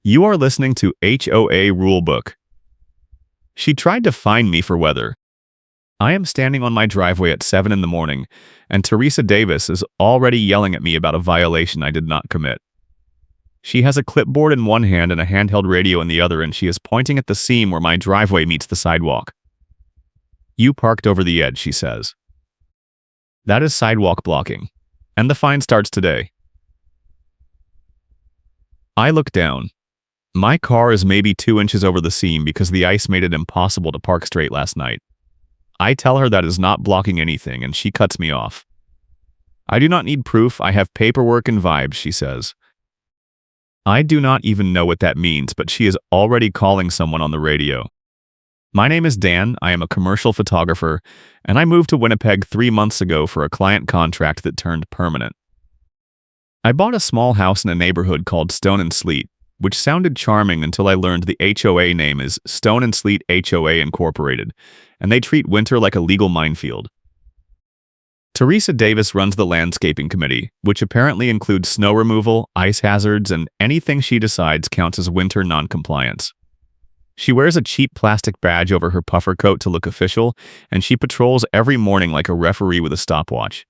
You are listening to HOA Rulebook. She tried to find me for weather. I am standing on my driveway at 7 in the morning, and Teresa Davis is already yelling at me about a violation I did not commit. She has a clipboard in one hand and a handheld radio in the other, and she is pointing at the seam where my driveway meets the sidewalk. You parked over the edge, she says. That is sidewalk blocking, and the fine starts today. I look down. My car is maybe 2 inches over the seam because the ice made it impossible to park straight last night. I tell her that is not blocking anything, and she cuts me off. I do not need proof, I have paperwork and vibes, she says. I do not even know what that means, but she is already calling someone on the radio. My name is Dan, I am a commercial photographer, and I moved to Winnipeg 3 months ago for a client contract that turned permanent. I bought a small house in a neighborhood called Stone and Sleet, which sounded charming until I learned the HOA name is Stone and Sleet HOA Incorporated, and they treat winter like a legal minefield. Teresa Davis runs the landscaping committee, which apparently includes snow removal, ice hazards, and anything she decides counts as winter noncompliance. She wears a cheap plastic badge over her puffer coat to look official, and she patrols every morning like a referee with a stopwatch.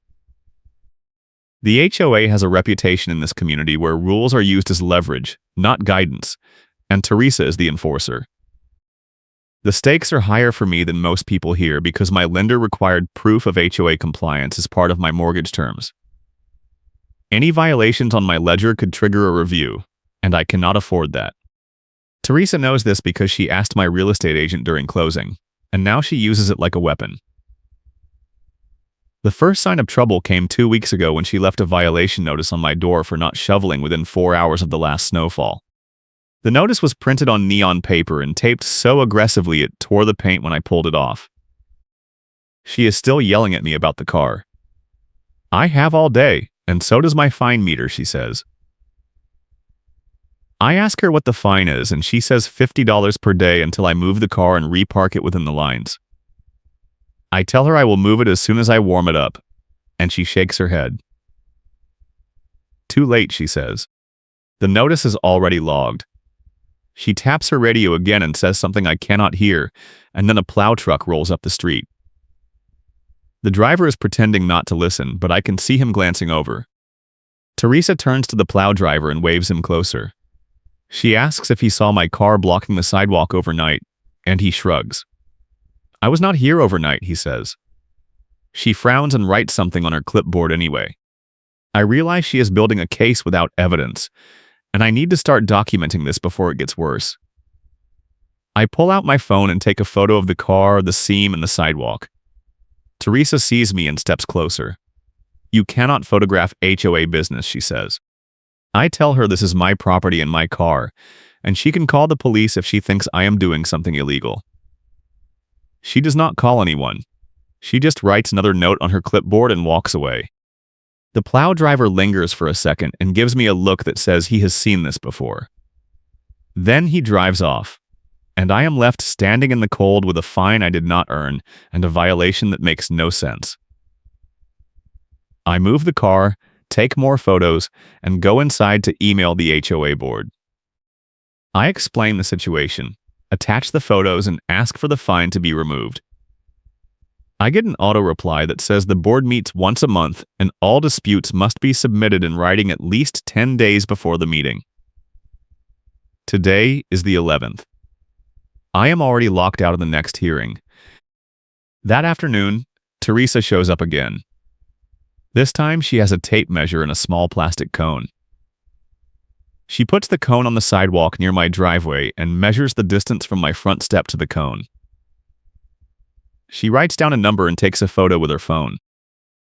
The HOA has a reputation in this community where rules are used as leverage, not guidance, and Teresa is the enforcer. The stakes are higher for me than most people here because my lender required proof of HOA compliance as part of my mortgage terms. Any violations on my ledger could trigger a review, and I cannot afford that. Teresa knows this because she asked my real estate agent during closing, and now she uses it like a weapon. The first sign of trouble came 2 weeks ago when she left a violation notice on my door for not shoveling within 4 hours of the last snowfall. The notice was printed on neon paper and taped so aggressively it tore the paint when I pulled it off. She is still yelling at me about the car. I have all day, and so does my fine meter, she says. I ask her what the fine is, and she says $50 per day until I move the car and repark it within the lines. I tell her I will move it as soon as I warm it up, and she shakes her head. Too late, she says. The notice is already logged. She taps her radio again and says something I cannot hear, and then a plow truck rolls up the street. The driver is pretending not to listen, but I can see him glancing over. Teresa turns to the plow driver and waves him closer. She asks if he saw my car blocking the sidewalk overnight, and he shrugs. I was not here overnight, he says. She frowns and writes something on her clipboard anyway. I realize she is building a case without evidence, and I need to start documenting this before it gets worse. I pull out my phone and take a photo of the car, the seam, and the sidewalk. Teresa sees me and steps closer. You cannot photograph HOA business, she says. I tell her this is my property and my car, and she can call the police if she thinks I am doing something illegal. She does not call anyone. She just writes another note on her clipboard and walks away. The plow driver lingers for a second and gives me a look that says he has seen this before. Then he drives off, and I am left standing in the cold with a fine I did not earn and a violation that makes no sense. I move the car, take more photos, and go inside to email the HOA board. I explain the situation, attach the photos, and ask for the fine to be removed. I get an auto reply that says the board meets once a month and all disputes must be submitted in writing at least 10 days before the meeting. Today is the 11th. I am already locked out of the next hearing. That afternoon, Teresa shows up again. This time she has a tape measure and a small plastic cone. She puts the cone on the sidewalk near my driveway and measures the distance from my front step to the cone. She writes down a number and takes a photo with her phone.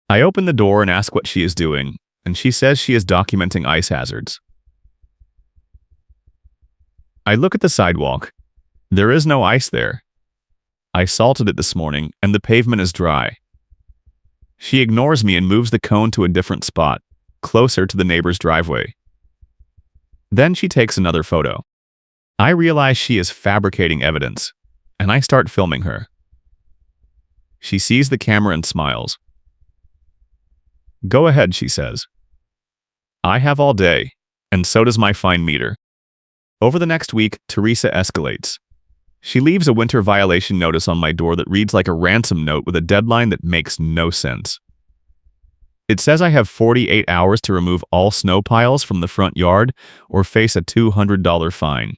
I open the door and ask what she is doing, and she says she is documenting ice hazards. I look at the sidewalk. There is no ice there. I salted it this morning, and the pavement is dry. She ignores me and moves the cone to a different spot, closer to the neighbor's driveway. Then she takes another photo. I realize she is fabricating evidence, and I start filming her. She sees the camera and smiles. Go ahead, she says. I have all day, and so does my fine meter. Over the next week, Teresa escalates. She leaves a winter violation notice on my door that reads like a ransom note with a deadline that makes no sense. It says I have 48 hours to remove all snow piles from the front yard or face a $200 fine.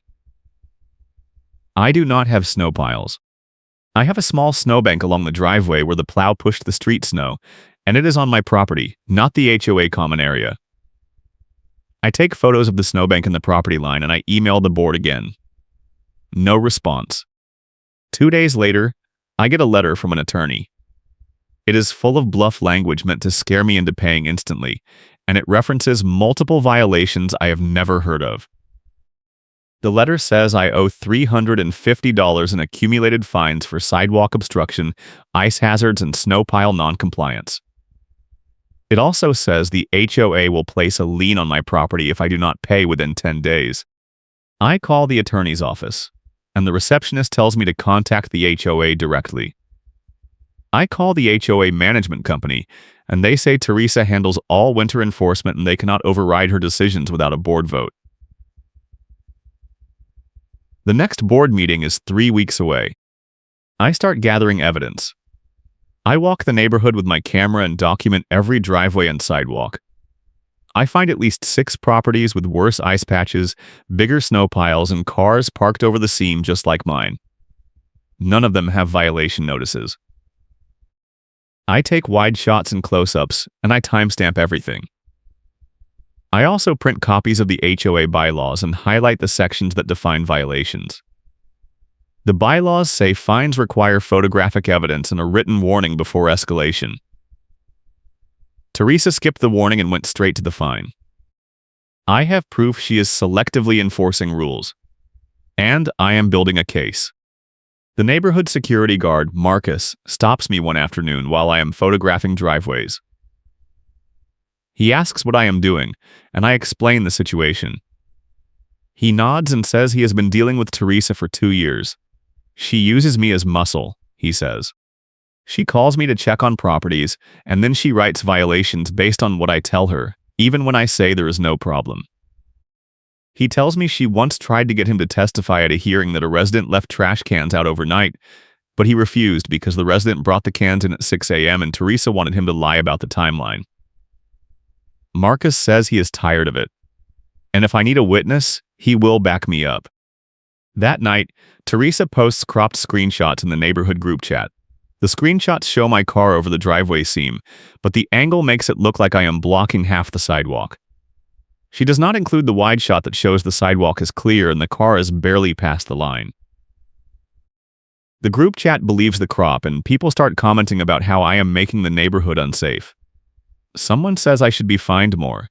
I do not have snow piles. I have a small snowbank along the driveway where the plow pushed the street snow, and it is on my property, not the HOA common area. I take photos of the snowbank in the property line and I email the board again. No response. 2 days later, I get a letter from an attorney. It is full of bluff language meant to scare me into paying instantly, and it references multiple violations I have never heard of. The letter says I owe $350 in accumulated fines for sidewalk obstruction, ice hazards, and snow pile noncompliance. It also says the HOA will place a lien on my property if I do not pay within 10 days. I call the attorney's office, and the receptionist tells me to contact the HOA directly. I call the HOA management company, and they say Teresa handles all winter enforcement and they cannot override her decisions without a board vote. The next board meeting is 3 weeks away. I start gathering evidence. I walk the neighborhood with my camera and document every driveway and sidewalk. I find at least 6 properties with worse ice patches, bigger snow piles, and cars parked over the seam just like mine. None of them have violation notices. I take wide shots and close-ups, and I timestamp everything. I also print copies of the HOA bylaws and highlight the sections that define violations. The bylaws say fines require photographic evidence and a written warning before escalation. Teresa skipped the warning and went straight to the fine. I have proof she is selectively enforcing rules. And I am building a case. The neighborhood security guard, Marcus, stops me one afternoon while I am photographing driveways. He asks what I am doing, and I explain the situation. He nods and says he has been dealing with Teresa for 2 years. She uses me as muscle, he says. She calls me to check on properties, and then she writes violations based on what I tell her, even when I say there is no problem. He tells me she once tried to get him to testify at a hearing that a resident left trash cans out overnight, but he refused because the resident brought the cans in at 6 a.m. and Teresa wanted him to lie about the timeline. Marcus says he is tired of it, and if I need a witness, he will back me up. That night, Teresa posts cropped screenshots in the neighborhood group chat. The screenshots show my car over the driveway seam, but the angle makes it look like I am blocking half the sidewalk. She does not include the wide shot that shows the sidewalk is clear and the car is barely past the line. The group chat believes the crop and people start commenting about how I am making the neighborhood unsafe. Someone says I should be fined more.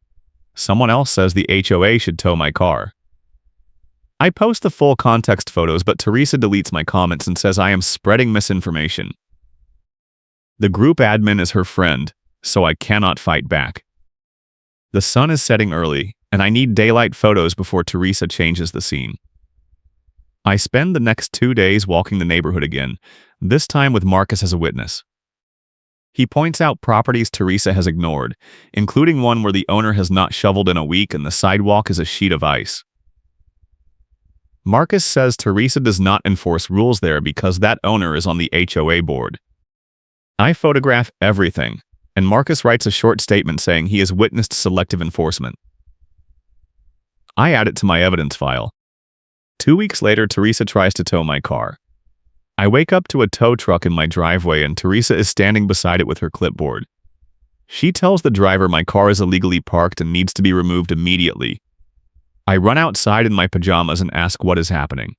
Someone else says the HOA should tow my car. I post the full context photos, but Teresa deletes my comments and says I am spreading misinformation. The group admin is her friend, so I cannot fight back. The sun is setting early, and I need daylight photos before Teresa changes the scene. I spend the next 2 days walking the neighborhood again, this time with Marcus as a witness. He points out properties Teresa has ignored, including one where the owner has not shoveled in a week and the sidewalk is a sheet of ice. Marcus says Teresa does not enforce rules there because that owner is on the HOA board. I photograph everything, and Marcus writes a short statement saying he has witnessed selective enforcement. I add it to my evidence file. 2 weeks later, Teresa tries to tow my car. I wake up to a tow truck in my driveway and Teresa is standing beside it with her clipboard. She tells the driver my car is illegally parked and needs to be removed immediately. I run outside in my pajamas and ask what is happening.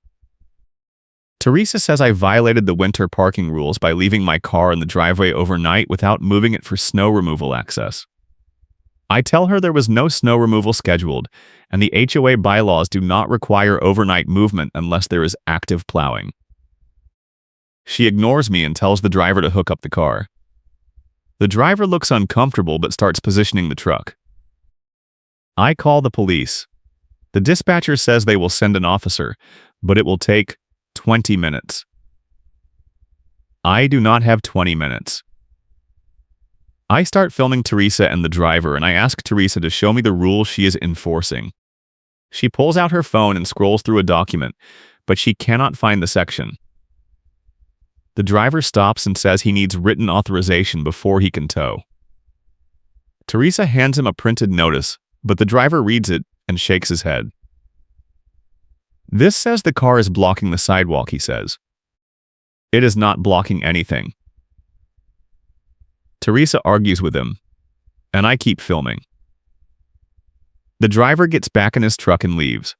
Teresa says I violated the winter parking rules by leaving my car in the driveway overnight without moving it for snow removal access. I tell her there was no snow removal scheduled, and the HOA bylaws do not require overnight movement unless there is active plowing. She ignores me and tells the driver to hook up the car. The driver looks uncomfortable but starts positioning the truck. I call the police. The dispatcher says they will send an officer, but it will take 20 minutes. I do not have 20 minutes. I start filming Teresa and the driver, and I ask Teresa to show me the rules she is enforcing. She pulls out her phone and scrolls through a document, but she cannot find the section. The driver stops and says he needs written authorization before he can tow. Teresa hands him a printed notice, but the driver reads it and shakes his head. "This says the car is blocking the sidewalk," he says. "It is not blocking anything." Teresa argues with him, and I keep filming. The driver gets back in his truck and leaves.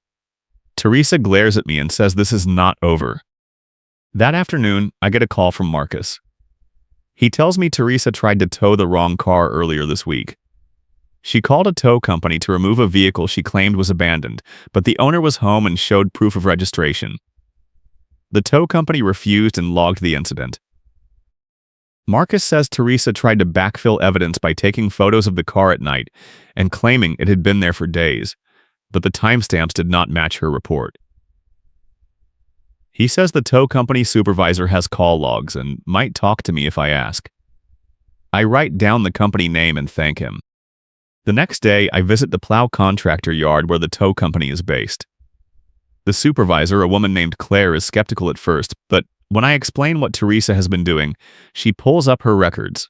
Teresa glares at me and says this is not over. That afternoon, I get a call from Marcus. He tells me Teresa tried to tow the wrong car earlier this week. She called a tow company to remove a vehicle she claimed was abandoned, but the owner was home and showed proof of registration. The tow company refused and logged the incident. Marcus says Teresa tried to backfill evidence by taking photos of the car at night and claiming it had been there for days, but the timestamps did not match her report. He says the tow company supervisor has call logs and might talk to me if I ask. I write down the company name and thank him. The next day, I visit the plow contractor yard where the tow company is based. The supervisor, a woman named Claire, is skeptical at first, but when I explain what Teresa has been doing, she pulls up her records.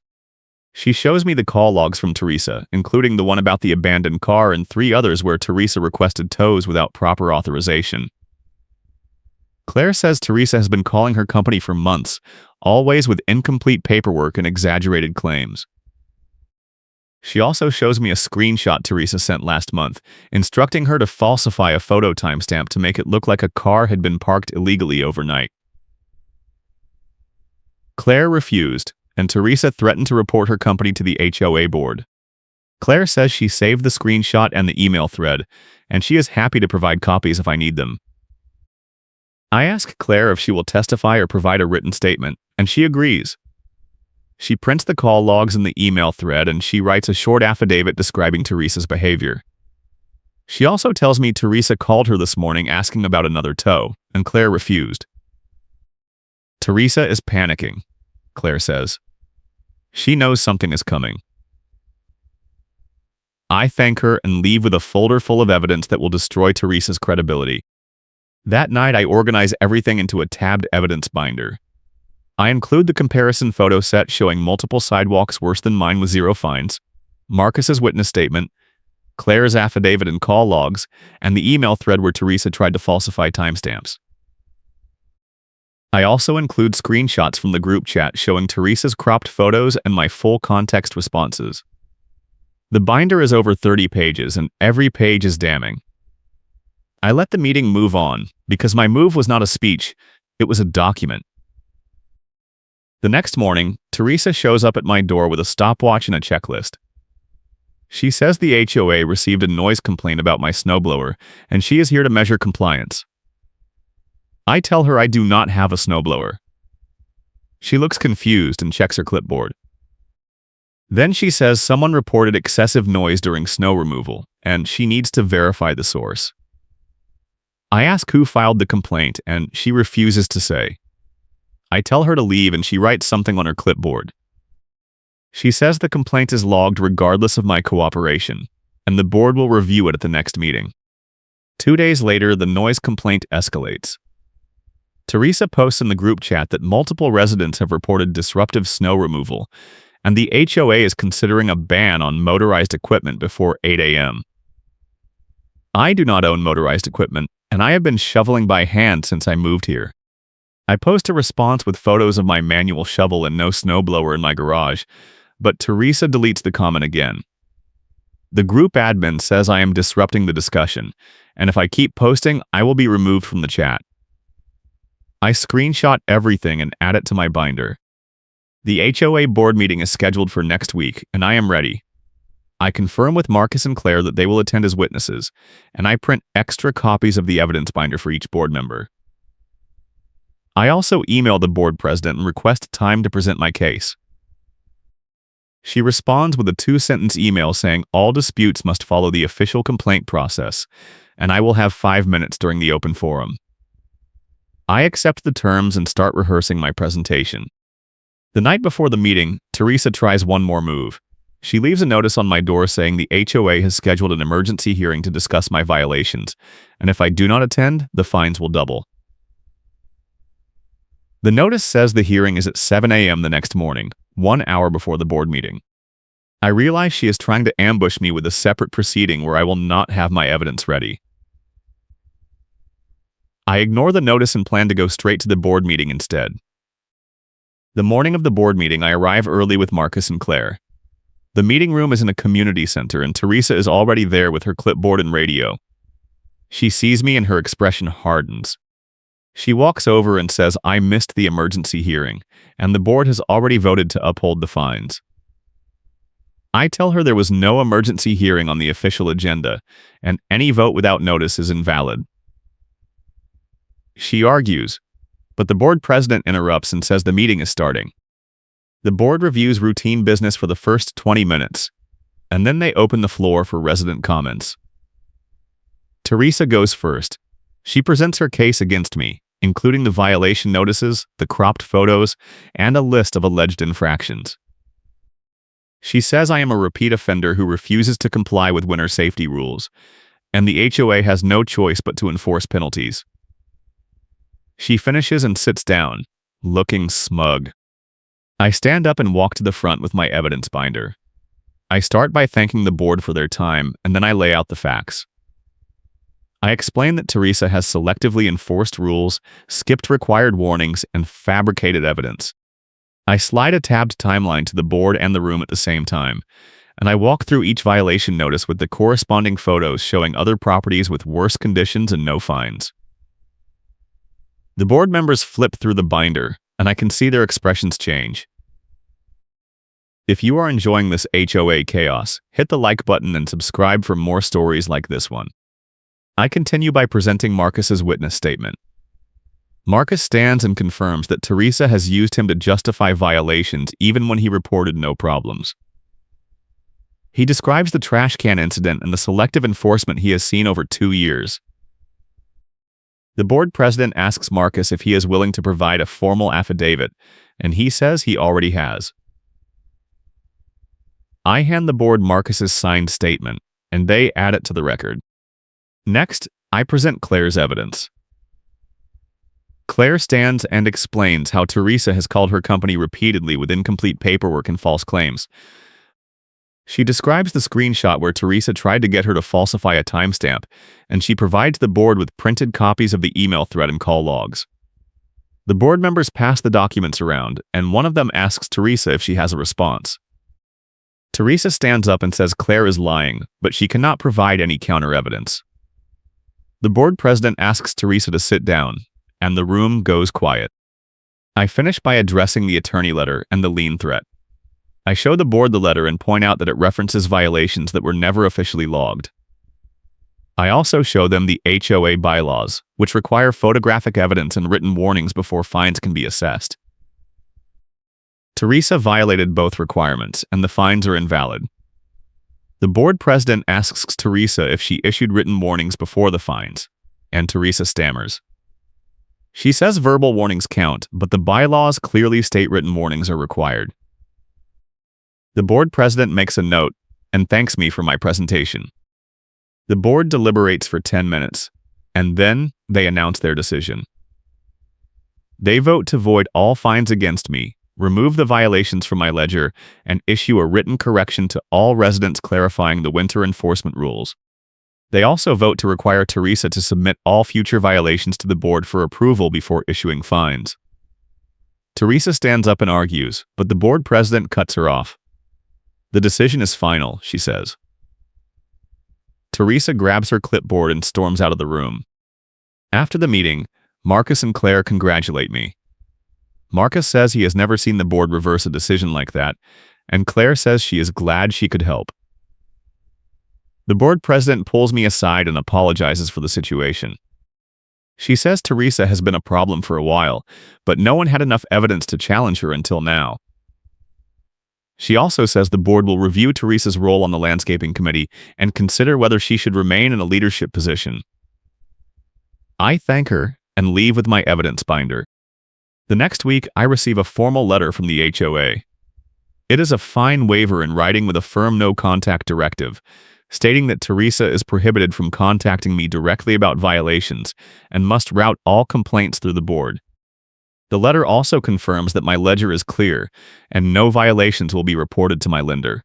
She shows me the call logs from Teresa, including the one about the abandoned car and 3 others where Teresa requested tows without proper authorization. Claire says Teresa has been calling her company for months, always with incomplete paperwork and exaggerated claims. She also shows me a screenshot Teresa sent last month, instructing her to falsify a photo timestamp to make it look like a car had been parked illegally overnight. Claire refused, and Teresa threatened to report her company to the HOA board. Claire says she saved the screenshot and the email thread, and she is happy to provide copies if I need them. I ask Claire if she will testify or provide a written statement, and she agrees. She prints the call logs in the email thread and she writes a short affidavit describing Teresa's behavior. She also tells me Teresa called her this morning asking about another tow, and Claire refused. Teresa is panicking, Claire says. She knows something is coming. I thank her and leave with a folder full of evidence that will destroy Teresa's credibility. That night, I organize everything into a tabbed evidence binder. I include the comparison photo set showing multiple sidewalks worse than mine with 0 fines, Marcus's witness statement, Claire's affidavit and call logs, and the email thread where Teresa tried to falsify timestamps. I also include screenshots from the group chat showing Teresa's cropped photos and my full context responses. The binder is over 30 pages, and every page is damning. I let the meeting move on, because my move was not a speech, it was a document. The next morning, Teresa shows up at my door with a stopwatch and a checklist. She says the HOA received a noise complaint about my snowblower, and she is here to measure compliance. I tell her I do not have a snowblower. She looks confused and checks her clipboard. Then she says someone reported excessive noise during snow removal, and she needs to verify the source. I ask who filed the complaint, and she refuses to say. I tell her to leave, and she writes something on her clipboard. She says the complaint is logged regardless of my cooperation, and the board will review it at the next meeting. 2 days later, the noise complaint escalates. Teresa posts in the group chat that multiple residents have reported disruptive snow removal, and the HOA is considering a ban on motorized equipment before 8 a.m. I do not own motorized equipment, and I have been shoveling by hand since I moved here. I post a response with photos of my manual shovel and no snowblower in my garage, but Teresa deletes the comment again. The group admin says I am disrupting the discussion, and if I keep posting, I will be removed from the chat. I screenshot everything and add it to my binder. The HOA board meeting is scheduled for next week, and I am ready. I confirm with Marcus and Claire that they will attend as witnesses, and I print extra copies of the evidence binder for each board member. I also email the board president and request time to present my case. She responds with a 2-sentence email saying all disputes must follow the official complaint process, and I will have 5 minutes during the open forum. I accept the terms and start rehearsing my presentation. The night before the meeting, Teresa tries one more move. She leaves a notice on my door saying the HOA has scheduled an emergency hearing to discuss my violations, and if I do not attend, the fines will double. The notice says the hearing is at 7 a.m. the next morning, 1 hour before the board meeting. I realize she is trying to ambush me with a separate proceeding where I will not have my evidence ready. I ignore the notice and plan to go straight to the board meeting instead. The morning of the board meeting, I arrive early with Marcus and Claire. The meeting room is in a community center, and Teresa is already there with her clipboard and radio. She sees me and her expression hardens. She walks over and says I missed the emergency hearing, and the board has already voted to uphold the fines. I tell her there was no emergency hearing on the official agenda, and any vote without notice is invalid. She argues, but the board president interrupts and says the meeting is starting. The board reviews routine business for the first 20 minutes, and then they open the floor for resident comments. Teresa goes first. She presents her case against me, including the violation notices, the cropped photos, and a list of alleged infractions. She says I am a repeat offender who refuses to comply with winter safety rules, and the HOA has no choice but to enforce penalties. She finishes and sits down, looking smug. I stand up and walk to the front with my evidence binder. I start by thanking the board for their time, and then I lay out the facts. I explain that Teresa has selectively enforced rules, skipped required warnings, and fabricated evidence. I slide a tabbed timeline to the board and the room at the same time, and I walk through each violation notice with the corresponding photos showing other properties with worse conditions and no fines. The board members flip through the binder, and I can see their expressions change. If you are enjoying this HOA chaos, hit the like button and subscribe for more stories like this one. I continue by presenting Marcus's witness statement. Marcus stands and confirms that Teresa has used him to justify violations even when he reported no problems. He describes the trash can incident and the selective enforcement he has seen over 2 years. The board president asks Marcus if he is willing to provide a formal affidavit, and he says he already has. I hand the board Marcus's signed statement, and they add it to the record. Next, I present Claire's evidence. Claire stands and explains how Teresa has called her company repeatedly with incomplete paperwork and false claims. She describes the screenshot where Teresa tried to get her to falsify a timestamp, and she provides the board with printed copies of the email thread and call logs. The board members pass the documents around, and one of them asks Teresa if she has a response. Teresa stands up and says Claire is lying, but she cannot provide any counter-evidence. The board president asks Teresa to sit down, and the room goes quiet. I finish by addressing the attorney letter and the lien threat. I show the board the letter and point out that it references violations that were never officially logged. I also show them the HOA bylaws, which require photographic evidence and written warnings before fines can be assessed. Teresa violated both requirements, and the fines are invalid. The board president asks Teresa if she issued written warnings before the fines, and Teresa stammers. She says verbal warnings count, but the bylaws clearly state written warnings are required. The board president makes a note and thanks me for my presentation. The board deliberates for 10 minutes, and then they announce their decision. They vote to void all fines against me, remove the violations from my ledger, and issue a written correction to all residents clarifying the winter enforcement rules. They also vote to require Teresa to submit all future violations to the board for approval before issuing fines. Teresa stands up and argues, but the board president cuts her off. The decision is final, she says. Teresa grabs her clipboard and storms out of the room. After the meeting, Marcus and Claire congratulate me. Marcus says he has never seen the board reverse a decision like that, and Claire says she is glad she could help. The board president pulls me aside and apologizes for the situation. She says Teresa has been a problem for a while, but no one had enough evidence to challenge her until now. She also says the board will review Teresa's role on the landscaping committee and consider whether she should remain in a leadership position. I thank her and leave with my evidence binder. The next week, I receive a formal letter from the HOA. It is a fine waiver in writing with a firm no-contact directive, stating that Teresa is prohibited from contacting me directly about violations and must route all complaints through the board. The letter also confirms that my ledger is clear and no violations will be reported to my lender.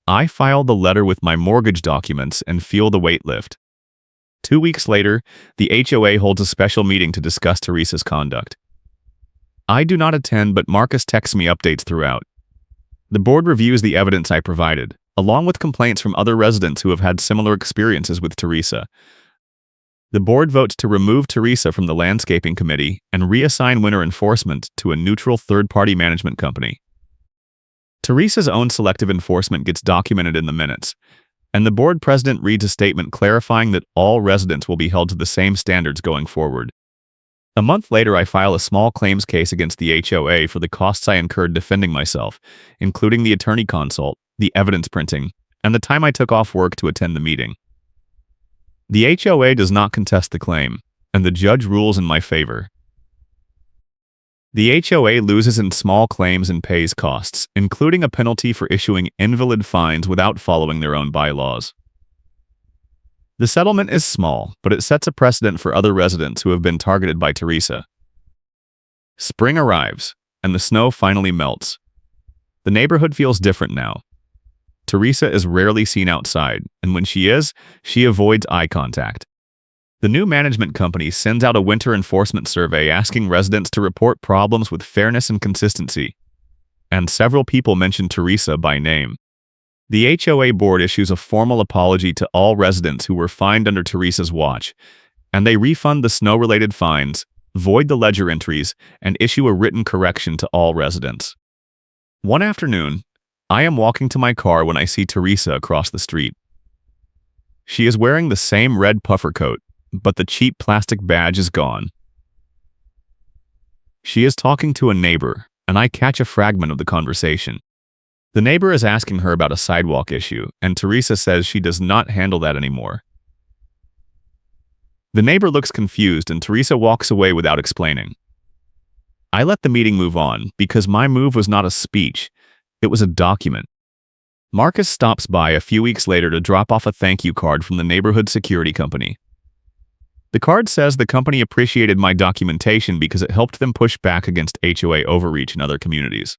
I file the letter with my mortgage documents and feel the weight lift. 2 weeks later, the HOA holds a special meeting to discuss Teresa's conduct. I do not attend, but Marcus texts me updates throughout. The board reviews the evidence I provided, along with complaints from other residents who have had similar experiences with Teresa. The board votes to remove Teresa from the landscaping committee and reassign winter enforcement to a neutral third-party management company. Teresa's own selective enforcement gets documented in the minutes, and the board president reads a statement clarifying that all residents will be held to the same standards going forward. A month later, I file a small claims case against the HOA for the costs I incurred defending myself, including the attorney consult, the evidence printing, and the time I took off work to attend the meeting. The HOA does not contest the claim, and the judge rules in my favor. The HOA loses in small claims and pays costs, including a penalty for issuing invalid fines without following their own bylaws. The settlement is small, but it sets a precedent for other residents who have been targeted by Teresa. Spring arrives, and the snow finally melts. The neighborhood feels different now. Teresa is rarely seen outside, and when she is, she avoids eye contact. The new management company sends out a winter enforcement survey asking residents to report problems with fairness and consistency, and several people mention Teresa by name. The HOA board issues a formal apology to all residents who were fined under Teresa's watch, and they refund the snow-related fines, void the ledger entries, and issue a written correction to all residents. One afternoon, I am walking to my car when I see Teresa across the street. She is wearing the same red puffer coat, but the cheap plastic badge is gone. She is talking to a neighbor, and I catch a fragment of the conversation. The neighbor is asking her about a sidewalk issue, and Teresa says she does not handle that anymore. The neighbor looks confused, and Teresa walks away without explaining. I let the meeting move on because my move was not a speech, it was a document. Marcus stops by a few weeks later to drop off a thank you card from the neighborhood security company. The card says the company appreciated my documentation because it helped them push back against HOA overreach in other communities.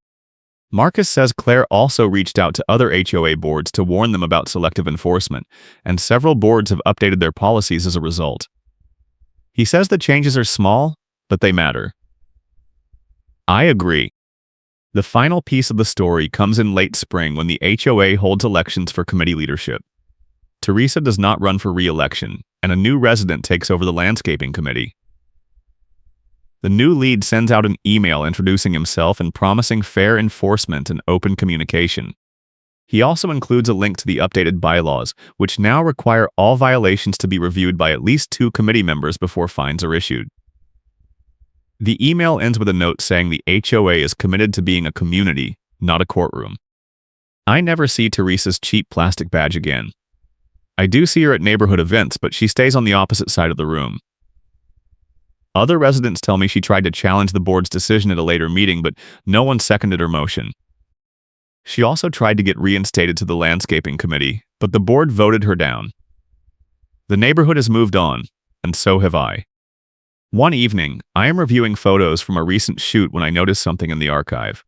Marcus says Claire also reached out to other HOA boards to warn them about selective enforcement, and several boards have updated their policies as a result. He says the changes are small, but they matter. I agree. The final piece of the story comes in late spring when the HOA holds elections for committee leadership. Teresa does not run for re-election, and a new resident takes over the landscaping committee. The new lead sends out an email introducing himself and promising fair enforcement and open communication. He also includes a link to the updated bylaws, which now require all violations to be reviewed by at least 2 committee members before fines are issued. The email ends with a note saying the HOA is committed to being a community, not a courtroom. I never see Teresa's cheap plastic badge again. I do see her at neighborhood events, but she stays on the opposite side of the room. Other residents tell me she tried to challenge the board's decision at a later meeting, but no one seconded her motion. She also tried to get reinstated to the landscaping committee, but the board voted her down. The neighborhood has moved on, and so have I. One evening, I am reviewing photos from a recent shoot when I notice something in the archive.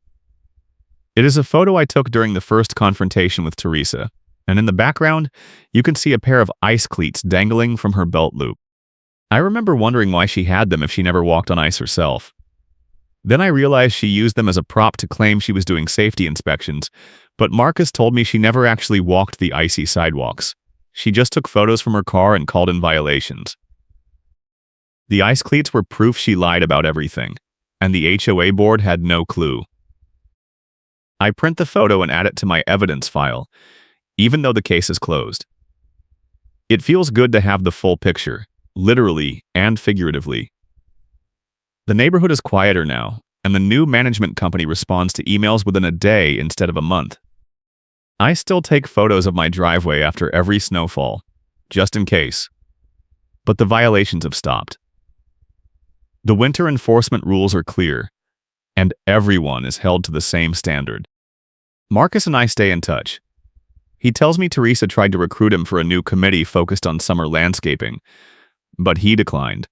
It is a photo I took during the first confrontation with Teresa, and in the background, you can see a pair of ice cleats dangling from her belt loop. I remember wondering why she had them if she never walked on ice herself. Then I realized she used them as a prop to claim she was doing safety inspections, but Marcus told me she never actually walked the icy sidewalks. She just took photos from her car and called in violations. The ice cleats were proof she lied about everything, and the HOA board had no clue. I print the photo and add it to my evidence file, even though the case is closed. It feels good to have the full picture, literally and figuratively. The neighborhood is quieter now, and the new management company responds to emails within a day instead of a month. I still take photos of my driveway after every snowfall, just in case. But the violations have stopped. The winter enforcement rules are clear, and everyone is held to the same standard. Marcus and I stay in touch. He tells me Teresa tried to recruit him for a new committee focused on summer landscaping, but he declined.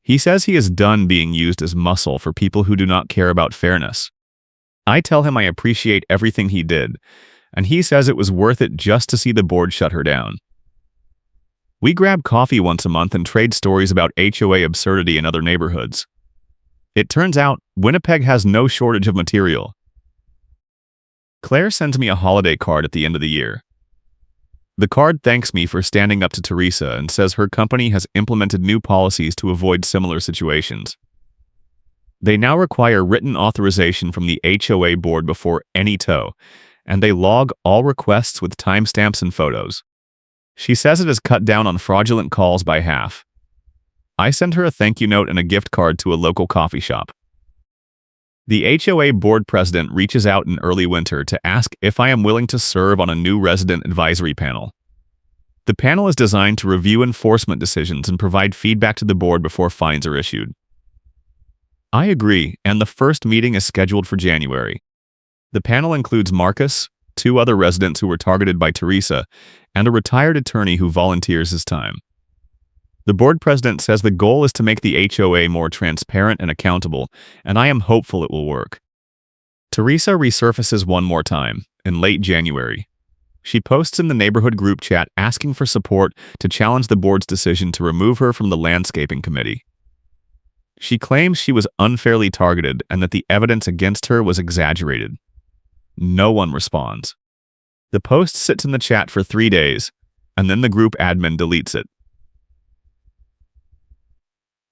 He says he is done being used as muscle for people who do not care about fairness. I tell him I appreciate everything he did, and he says it was worth it just to see the board shut her down. We grab coffee once a month and trade stories about HOA absurdity in other neighborhoods. It turns out Winnipeg has no shortage of material. Claire sends me a holiday card at the end of the year. The card thanks me for standing up to Teresa and says her company has implemented new policies to avoid similar situations. They now require written authorization from the HOA board before any tow, and they log all requests with timestamps and photos. She says it has cut down on fraudulent calls by half. I send her a thank you note and a gift card to a local coffee shop. The HOA board president reaches out in early winter to ask if I am willing to serve on a new resident advisory panel. The panel is designed to review enforcement decisions and provide feedback to the board before fines are issued. I agree, and the first meeting is scheduled for January. The panel includes Marcus, 2 other residents who were targeted by Teresa, and a retired attorney who volunteers his time. The board president says the goal is to make the HOA more transparent and accountable, and I am hopeful it will work. Teresa resurfaces one more time, in late January. She posts in the neighborhood group chat asking for support to challenge the board's decision to remove her from the landscaping committee. She claims she was unfairly targeted and that the evidence against her was exaggerated. No one responds. The post sits in the chat for 3 days, and then the group admin deletes it.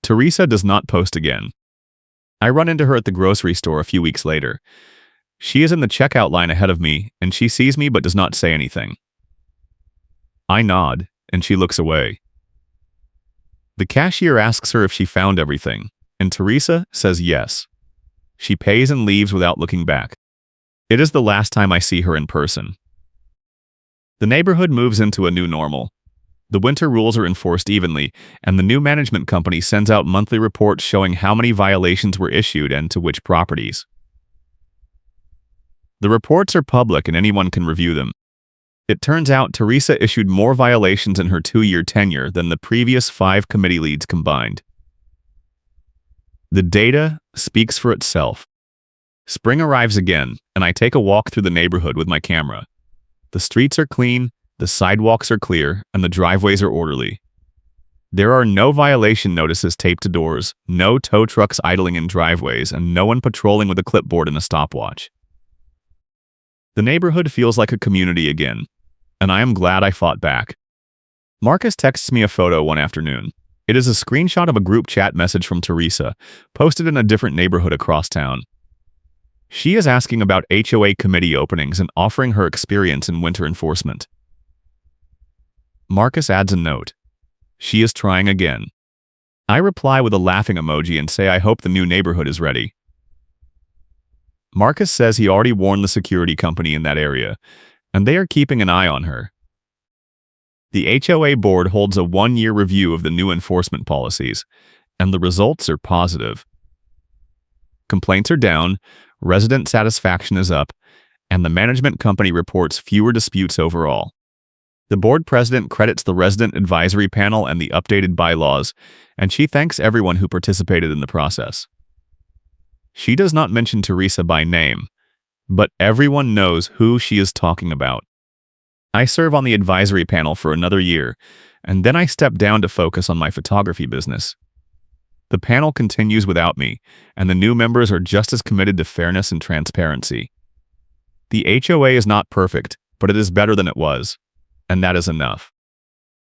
Teresa does not post again. I run into her at the grocery store a few weeks later. She is in the checkout line ahead of me, and she sees me but does not say anything. I nod, and she looks away. The cashier asks her if she found everything, and Teresa says yes. She pays and leaves without looking back. It is the last time I see her in person. The neighborhood moves into a new normal. The winter rules are enforced evenly, and the new management company sends out monthly reports showing how many violations were issued and to which properties. The reports are public and anyone can review them. It turns out Teresa issued more violations in her 2-year tenure than the previous 5 committee leads combined. The data speaks for itself. Spring arrives again, and I take a walk through the neighborhood with my camera. The streets are clean, the sidewalks are clear, and the driveways are orderly. There are no violation notices taped to doors, no tow trucks idling in driveways, and no one patrolling with a clipboard and a stopwatch. The neighborhood feels like a community again, and I am glad I fought back. Marcus texts me a photo one afternoon. It is a screenshot of a group chat message from Teresa, posted in a different neighborhood across town. She is asking about HOA committee openings and offering her experience in winter enforcement. Marcus adds a note. She is trying again. I reply with a laughing emoji and say I hope the new neighborhood is ready. Marcus says he already warned the security company in that area, and they are keeping an eye on her. The HOA board holds a 1-year review of the new enforcement policies, and the results are positive. Complaints are down, resident satisfaction is up, and the management company reports fewer disputes overall. The board president credits the resident advisory panel and the updated bylaws, and she thanks everyone who participated in the process. She does not mention Teresa by name, but everyone knows who she is talking about. I serve on the advisory panel for another year, and then I step down to focus on my photography business. The panel continues without me, and the new members are just as committed to fairness and transparency. The HOA is not perfect, but it is better than it was, and that is enough.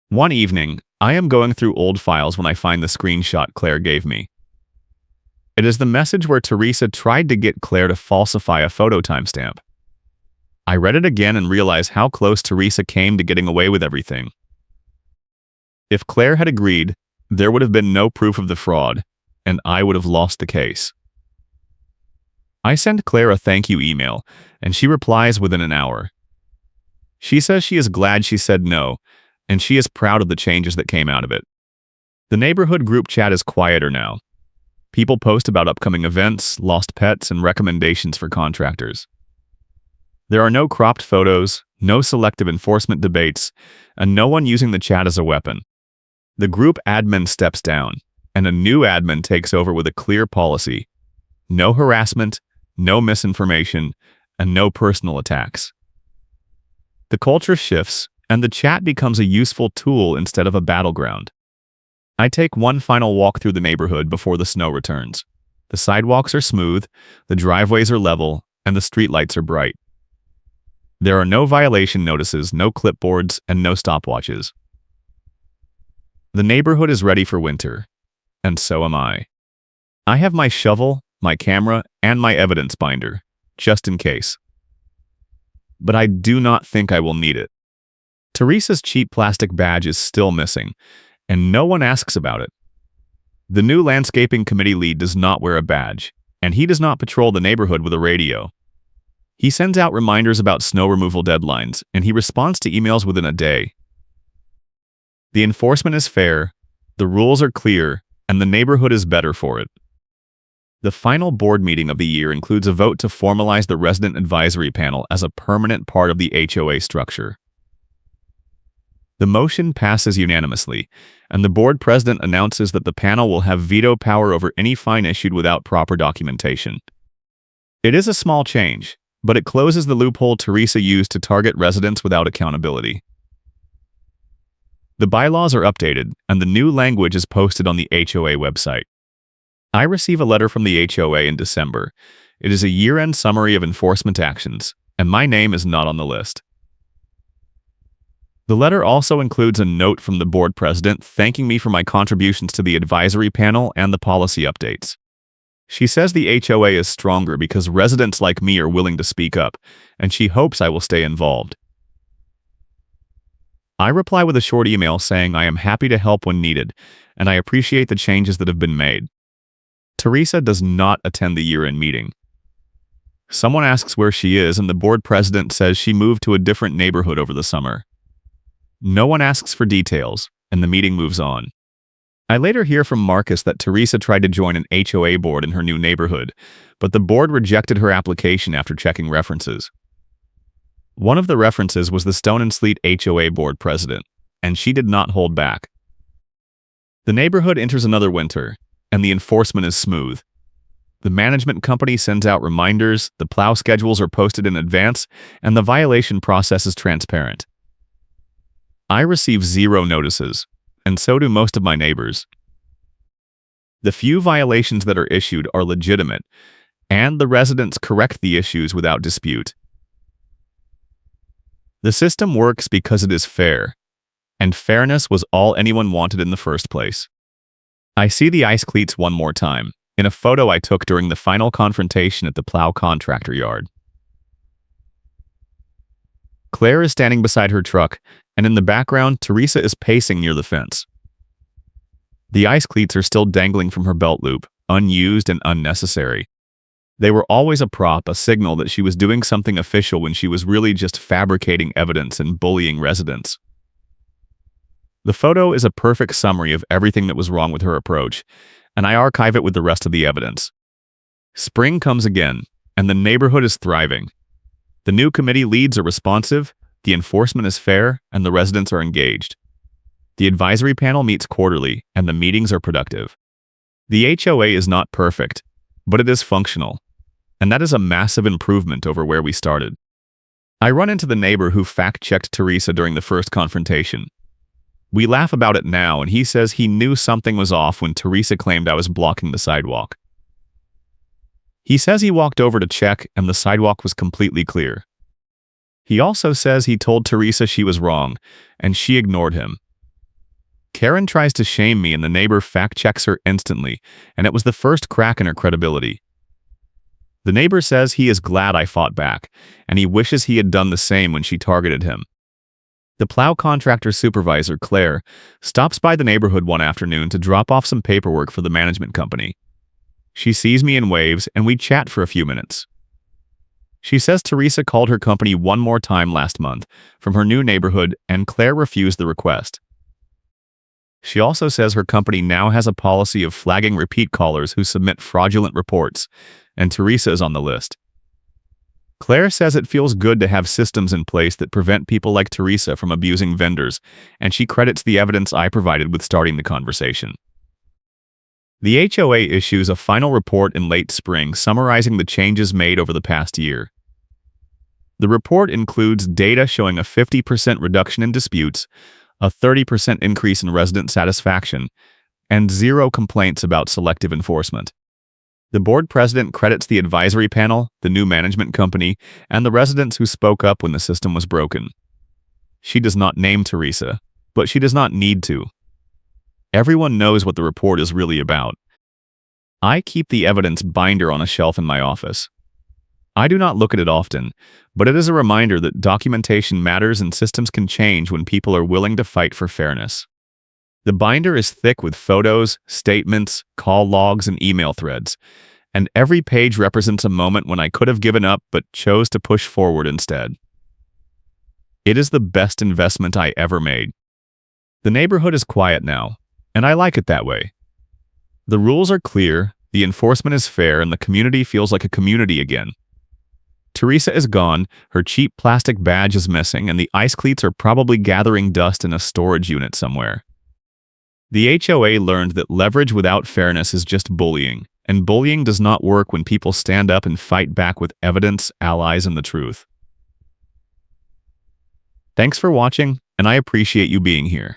One evening, I am going through old files when I find the screenshot Claire gave me. It is the message where Teresa tried to get Claire to falsify a photo timestamp. I read it again and realized how close Teresa came to getting away with everything. If Claire had agreed, there would have been no proof of the fraud, and I would have lost the case. I send Claire a thank you email, and she replies within an hour. She says she is glad she said no, and she is proud of the changes that came out of it. The neighborhood group chat is quieter now. People post about upcoming events, lost pets, and recommendations for contractors. There are no cropped photos, no selective enforcement debates, and no one using the chat as a weapon. The group admin steps down, and a new admin takes over with a clear policy: no harassment, no misinformation, and no personal attacks. The culture shifts, and the chat becomes a useful tool instead of a battleground. I take one final walk through the neighborhood before the snow returns. The sidewalks are smooth, the driveways are level, and the streetlights are bright. There are no violation notices, no clipboards, and no stopwatches. The neighborhood is ready for winter, and so am I. I have my shovel, my camera, and my evidence binder, just in case. But I do not think I will need it. Teresa's cheap plastic badge is still missing, and no one asks about it. The new landscaping committee lead does not wear a badge, and he does not patrol the neighborhood with a radio. He sends out reminders about snow removal deadlines, and he responds to emails within a day. The enforcement is fair, the rules are clear, and the neighborhood is better for it. The final board meeting of the year includes a vote to formalize the resident advisory panel as a permanent part of the HOA structure. The motion passes unanimously, and the board president announces that the panel will have veto power over any fine issued without proper documentation. It is a small change, but it closes the loophole Teresa used to target residents without accountability. The bylaws are updated, and the new language is posted on the HOA website. I receive a letter from the HOA in December. It is a year-end summary of enforcement actions, and my name is not on the list. The letter also includes a note from the board president thanking me for my contributions to the advisory panel and the policy updates. She says the HOA is stronger because residents like me are willing to speak up, and she hopes I will stay involved. I reply with a short email saying I am happy to help when needed, and I appreciate the changes that have been made. Teresa does not attend the year-end meeting. Someone asks where she is, and the board president says she moved to a different neighborhood over the summer. No one asks for details, and the meeting moves on. I later hear from Marcus that Teresa tried to join an HOA board in her new neighborhood, but the board rejected her application after checking references. One of the references was the Stone and Sleet HOA board president, and she did not hold back. The neighborhood enters another winter, and the enforcement is smooth. The management company sends out reminders, the plow schedules are posted in advance, and the violation process is transparent. I receive 0 notices, and so do most of my neighbors. The few violations that are issued are legitimate, and the residents correct the issues without dispute. The system works because it is fair, and fairness was all anyone wanted in the first place. I see the ice cleats one more time, in a photo I took during the final confrontation at the plow contractor yard. Claire is standing beside her truck, and in the background, Teresa is pacing near the fence. The ice cleats are still dangling from her belt loop, unused and unnecessary. They were always a prop, a signal that she was doing something official when she was really just fabricating evidence and bullying residents. The photo is a perfect summary of everything that was wrong with her approach, and I archive it with the rest of the evidence. Spring comes again, and the neighborhood is thriving. The new committee leads are responsive, the enforcement is fair, and the residents are engaged. The advisory panel meets quarterly, and the meetings are productive. The HOA is not perfect, but it is functional, and that is a massive improvement over where we started. I run into the neighbor who fact-checked Teresa during the first confrontation. We laugh about it now, and he says he knew something was off when Teresa claimed I was blocking the sidewalk. He says he walked over to check, and the sidewalk was completely clear. He also says he told Teresa she was wrong, and she ignored him. Karen tries to shame me, and the neighbor fact-checks her instantly, and it was the first crack in her credibility. The neighbor says he is glad I fought back, and he wishes he had done the same when she targeted him. The plow contractor supervisor, Claire, stops by the neighborhood one afternoon to drop off some paperwork for the management company. She sees me and waves, and we chat for a few minutes. She says Teresa called her company one more time last month from her new neighborhood, and Claire refused the request. She also says her company now has a policy of flagging repeat callers who submit fraudulent reports, and Teresa is on the list. Claire says it feels good to have systems in place that prevent people like Teresa from abusing vendors, and she credits the evidence I provided with starting the conversation. The HOA issues a final report in late spring summarizing the changes made over the past year. The report includes data showing a 50% reduction in disputes, a 30% increase in resident satisfaction, and 0 complaints about selective enforcement. The board president credits the advisory panel, the new management company, and the residents who spoke up when the system was broken. She does not name Teresa, but she does not need to. Everyone knows what the report is really about. I keep the evidence binder on a shelf in my office. I do not look at it often, but it is a reminder that documentation matters and systems can change when people are willing to fight for fairness. The binder is thick with photos, statements, call logs, and email threads, and every page represents a moment when I could have given up but chose to push forward instead. It is the best investment I ever made. The neighborhood is quiet now, and I like it that way. The rules are clear, the enforcement is fair, and the community feels like a community again. Teresa is gone, her cheap plastic badge is missing, and the ice cleats are probably gathering dust in a storage unit somewhere. The HOA learned that leverage without fairness is just bullying, and bullying does not work when people stand up and fight back with evidence, allies, and the truth. Thanks for watching, and I appreciate you being here.